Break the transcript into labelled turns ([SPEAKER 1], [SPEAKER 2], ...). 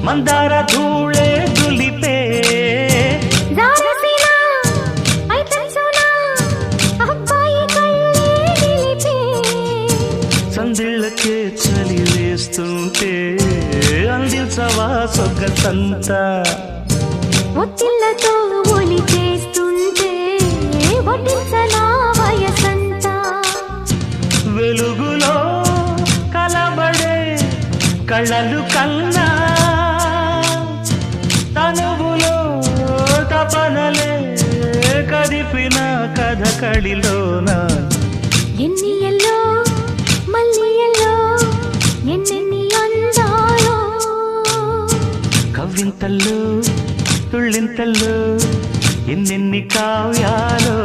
[SPEAKER 1] మందార ధూళే దులిపే సందిళ్ళకే చలి వేస్తుంటే అందించవా సొగసంతా
[SPEAKER 2] ఒత్తిళ్లతో ఒలి చేస్తుంటే వడ్డించనా వయసంతా
[SPEAKER 1] వెలుగులో కలబడే కళ్ళలు కన్నా తనువులో తపనలే కదిపిన కథ కడిలోన
[SPEAKER 2] ఎన్నియల్లో మల్లియల్లో ఎన్నెన్ని అందాలో
[SPEAKER 1] కవ్వింతల్లో తుళ్ళింతల్లో ఎన్నెన్ని కావ్యాలో